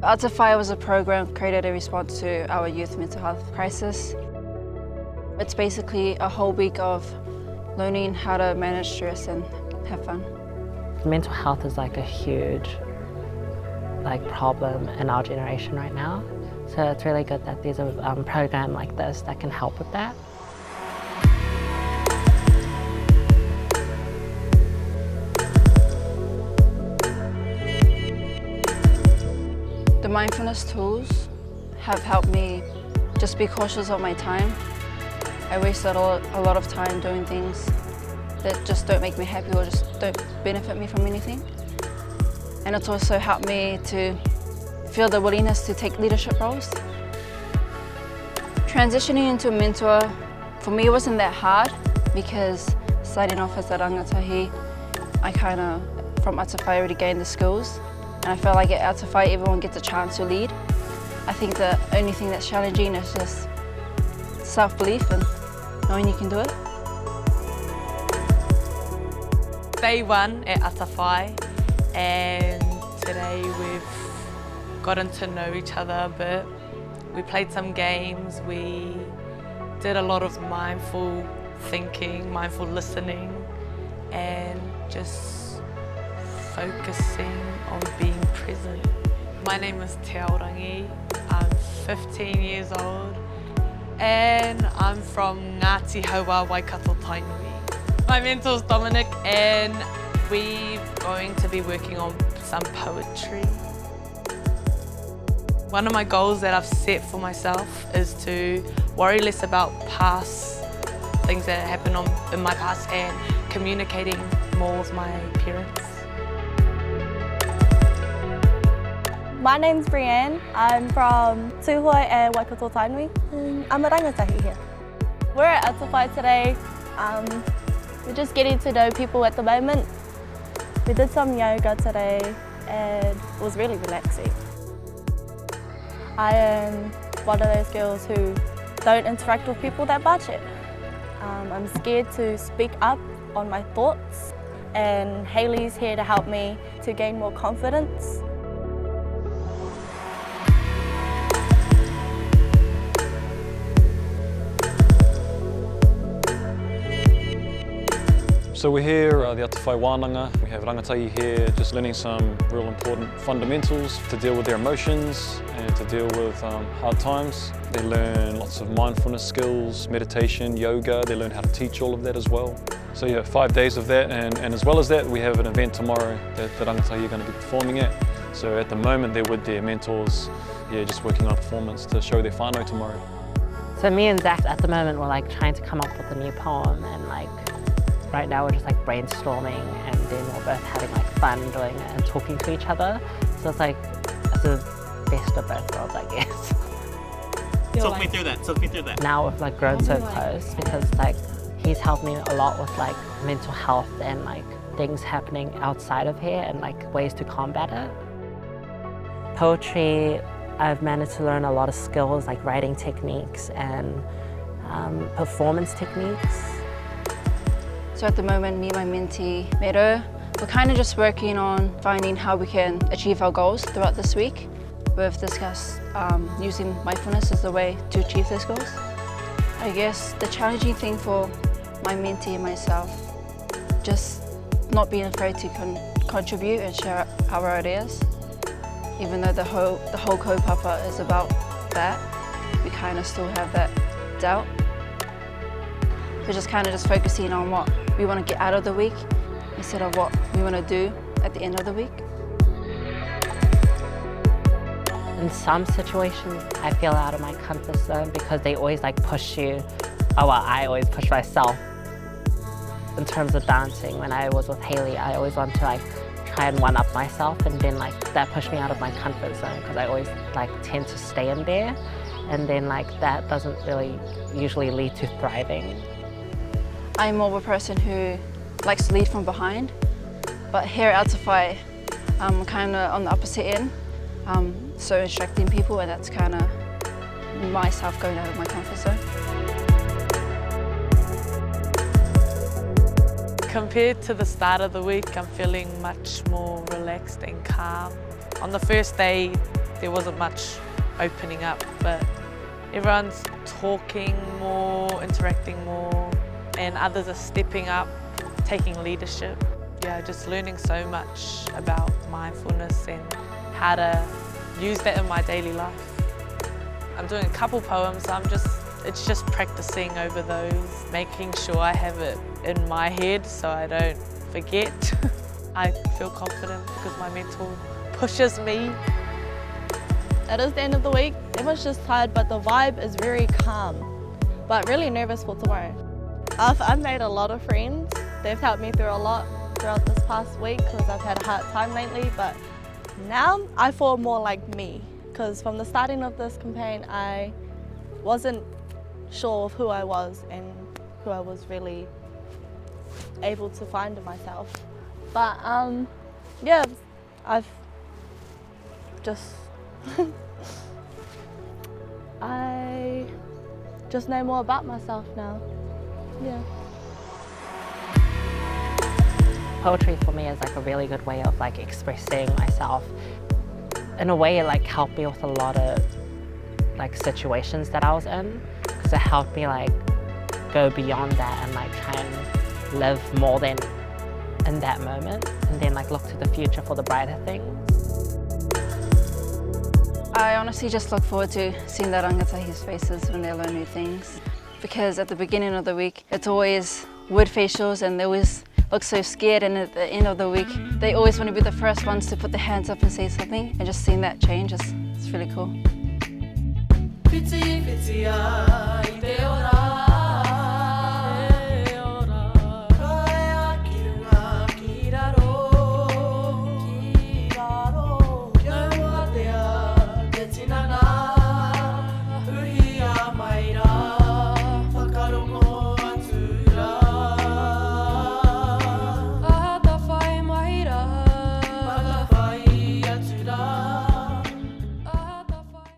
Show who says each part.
Speaker 1: Artify was a program created in response to our youth mental health crisis. It's basically a whole week of learning how to manage stress and have fun.
Speaker 2: Mental health is like a huge problem in our generation right now. So it's really good that there's a program like this that can help with that.
Speaker 1: The mindfulness tools have helped me just be cautious of my time. I wasted a lot of time doing things that just don't make me happy or just don't benefit me from anything. And it's also helped me to feel the willingness to take leadership roles. Transitioning into a mentor, for me, wasn't that hard because starting off as a rangatahi, I from Artify already gained the skills. And I felt like at Artify, everyone gets a chance to lead. I think the only thing that's challenging is just self-belief and knowing you can do it.
Speaker 3: Day one at Artify, and today we've gotten to know each other a bit. We played some games, we did a lot of mindful thinking, mindful listening, and just focusing on being present. My name is Te Aorangi, I'm 15 years old, and I'm from Ngāti Haua, Waikato Tainui. My mentor's Dominic, and we're going to be working on some poetry. One of my goals that I've set for myself is to worry less about past things that happened in my past and communicating more with my parents.
Speaker 4: My name's Brianne. I'm from Tūhoe and Waikato Tainui. I'm a rangatahi here. We're at Artify today. We're just getting to know people at the moment. We did some yoga today and it was really relaxing. I am one of those girls who don't interact with people that much. I'm scared to speak up on my thoughts, and Hayley's here to help me to gain more confidence.
Speaker 5: So we're here at the Artify Wānanga. We have rangatahi here just learning some real important fundamentals to deal with their emotions and to deal with hard times. They learn lots of mindfulness skills, meditation, yoga. They learn how to teach all of that as well. So yeah, 5 days of that, and as well as that, we have an event tomorrow that the rangatahi are going to be performing at. So at the moment, they're with their mentors, just working on a performance to show their whānau tomorrow.
Speaker 2: So me and Zach at the moment we're trying to come up with a new poem, and right now we're just brainstorming, and then we're both having fun doing it and talking to each other. So it's it's the best of both worlds, I guess.
Speaker 6: Talk me through that.
Speaker 2: Now we've grown so close because he's helped me a lot with mental health and things happening outside of here and ways to combat it. Poetry, I've managed to learn a lot of skills like writing techniques and performance techniques.
Speaker 1: So at the moment, me and my mentee, Mero, we're just working on finding how we can achieve our goals throughout this week. We've discussed using mindfulness as a way to achieve those goals. I guess the challenging thing for my mentee and myself, just not being afraid to contribute and share our ideas. Even though the whole kaupapa is about that, we still have that doubt. We're just focusing on what we want to get out of the week instead of what we want to do at the end of the week.
Speaker 2: In some situations, I feel out of my comfort zone because they always push you. Oh well, I always push myself. In terms of dancing, when I was with Hayley, I always want to try and one-up myself, and then that pushed me out of my comfort zone because I always tend to stay in there, and then that doesn't really usually lead to thriving.
Speaker 1: I'm more of a person who likes to lead from behind, but here at Artify, I'm on the opposite end. So instructing people, and that's myself going out of my comfort zone.
Speaker 3: Compared to the start of the week, I'm feeling much more relaxed and calm. On the first day, there wasn't much opening up, but everyone's talking more, interacting more, and others are stepping up, taking leadership. Yeah, just learning so much about mindfulness and how to use that in my daily life. I'm doing a couple poems, so it's just practicing over those, making sure I have it in my head so I don't forget. I feel confident because my mentor pushes me.
Speaker 4: It is the end of the week. Everyone's just tired, but the vibe is very calm, but really nervous for tomorrow. I've made a lot of friends. They've helped me through a lot throughout this past week because I've had a hard time lately, but now I feel more like me because from the starting of this campaign, I wasn't sure of who I was and who I was really able to find in myself. But yeah, I've just I just know more about myself now. Yeah.
Speaker 2: Poetry for me is like a really good way of like expressing myself. In a way, it like helped me with a lot of like situations that I was in, because it helped me like go beyond that and like try and live more than in that moment, and then like look to the future for the brighter things.
Speaker 1: I honestly just look forward to seeing the rangatahi's faces when they learn new things, because at the beginning of the week it's always word facials and they always look so scared, and at the end of the week they always want to be the first ones to put their hands up and say something, and just seeing that change is really cool.